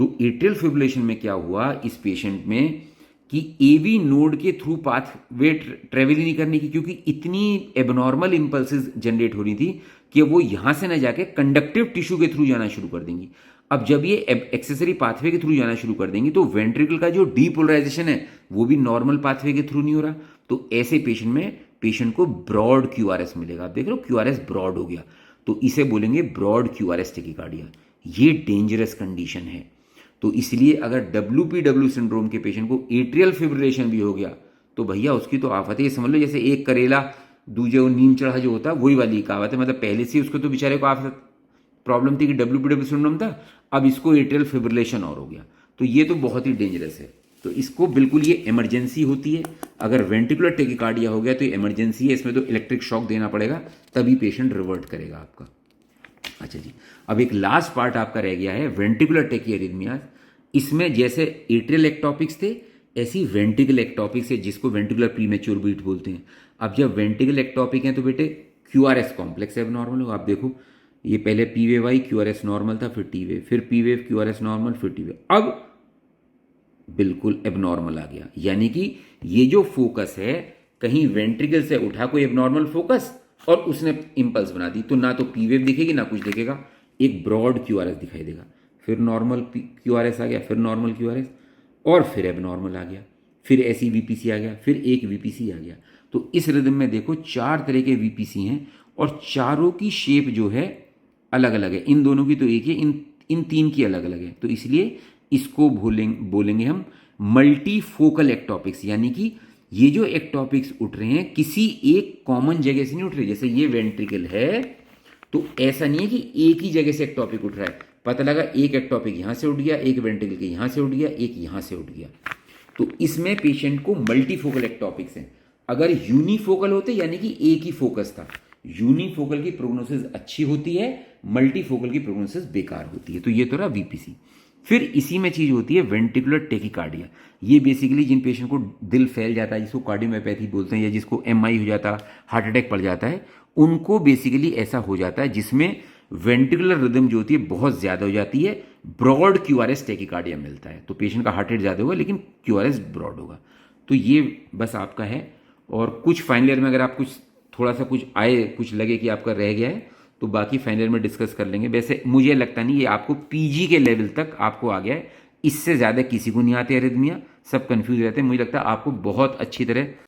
तो atrial fibrillation में क्या हुआ इस पेशेंट में कि एवी नोड के थ्रू पाथवे ट्रेवल ही नहीं करने की, क्योंकि इतनी एबनॉर्मल इंपल्सेस जनरेट हो रही थी कि वो यहां से ना जाके कंडक्टिव टिश्यू के थ्रू जाना शुरू कर देंगी। अब जब ये एक्सेसरी पाथवे के थ्रू जाना शुरू कर देंगी तो वेंट्रिकल का जो डीपोलराइजेशन है वो भी नॉर्मल पाथवे के थ्रू नहीं हो रहा। तो ऐसे पेशेंट में पेशेंट को ब्रॉड क्यूआरएस मिलेगा। आप देख रहे हो क्यूआरएस ब्रॉड हो गया, तो इसे बोलेंगे ब्रॉड क्यूआरएस टेकिकार्डिया। ये डेंजरस कंडीशन है। तो इसलिए अगर WPW सिंड्रोम के पेशेंट को एट्रियल फिब्रिलेशन भी हो गया तो भैया उसकी तो आफत है। ये समझ लो जैसे एक करेला दूजे वो नीम चढ़ा जो होता है वही वाली कहावत है। मतलब पहले से उसको तो बेचारे को आफत प्रॉब्लम थी कि WPW सिंड्रोम था, अब इसको एट्रियल फिब्रिलेशन और हो गया। तो ये तो बहुत ही डेंजरस है। तो इसको बिल्कुल ये इमरजेंसी होती है। अगर वेंटिकुलर टेकिकार्डिया हो गया तो इमरजेंसी है, इसमें तो इलेक्ट्रिक शॉक देना पड़ेगा तभी पेशेंट रिवर्ट करेगा आपका। अच्छा जी, अब एक लास्ट पार्ट आपका रह गया है वेंट्रिकुलर टेकीअरिथमियाज। इसमें जैसे एट्रियल एक्टॉपिक्स थे ऐसी वेंट्रिकल एक्टॉपिक्स है जिसको वेंट्रिकुलर प्रीमेच्योर बीट बोलते हैं। अब जब वेंट्रिकल एक्टॉपिक है तो बेटे क्यूआरएस कॉम्प्लेक्स एबनॉर्मल होगा। आप देखो ये पहले पीवेवाई क्यूआरएस नॉर्मल था, फिर टी वेव, फिर पी वेव क्यूआरएस नॉर्मल, फिर टी वेव, अब बिल्कुल एबनॉर्मल आ गया। यानी कि ये जो फोकस है कहीं वेंट्रिकल से उठा कोई एबनॉर्मल फोकस और उसने इंपल्स बना दी, तो ना तो पी वेव दिखेगी ना कुछ दिखेगा, एक ब्रॉड क्यूआरएस दिखाई देगा। फिर नॉर्मल क्यूआरएस आ गया, फिर नॉर्मल क्यूआरएस, और फिर एबनॉर्मल आ गया, फिर ऐसी वीपीसी आ गया, फिर एक वीपीसी आ गया। तो इस रिदम में देखो 4 तरह के वीपीसी हैं और चारों की शेप जो है अलग अलग है। इन दोनों की तो एक है, इन 3 की अलग अलग है। तो इसलिए इसको बोलेंगे हम मल्टी फोकल एक्टॉपिक्स। यानी कि ये जो एक्टॉपिक्स उठ रहे हैं किसी एक कॉमन जगह से नहीं उठ रहे। जैसे ये वेंट्रिकल है तो ऐसा नहीं है कि एक ही जगह से एक्टॉपिक उठ रहा है। पता लगा एक एक्टॉपिक यहां से उठ गया, एक वेंट्रिकल के यहां से उठ गया, एक यहां से उठ गया। तो इसमें पेशेंट को मल्टीफोकल एक्टॉपिक्स हैं। अगर यूनिफोकल होते यानी कि एक ही फोकस था, यूनिफोकल की प्रोग्नोसिस अच्छी होती है, मल्टीफोकल की प्रोग्नोसिस बेकार होती है। तो ये तो रहा वीपीसी। फिर इसी में चीज होती है वेंट्रिकुलर टेकिकार्डिया। ये बेसिकली जिन पेशेंट को दिल फैल जाता है जिसको कार्डियोमायोपैथी बोलते हैं या जिसको एमआई हो जाता है, हार्ट अटैक पड़ जाता है, उनको बेसिकली ऐसा हो जाता है जिसमें वेंट्रिकुलर रिदम जो होती है बहुत ज्यादा हो जाती है, ब्रॉड क्यूआरएस टेकिकार्डिया मिलता है। तो पेशेंट का हार्ट रेट ज्यादा होगा लेकिन क्यूआरएस ब्रॉड होगा। तो ये बस आपका है। और कुछ फाइनल ईयर में अगर आप कुछ थोड़ा सा कुछ आए, कुछ लगे कि आपका रह गया है तो बाकी फाइनल ईयर में डिस्कस कर लेंगे। वैसे मुझे लगता नहीं, ये आपको पीजी के लेवल तक आपको आ गया है, इससे ज़्यादा किसी को नहीं आते एरिथमिया, सब कंफ्यूज रहते हैं। मुझे लगता है आपको बहुत अच्छी तरह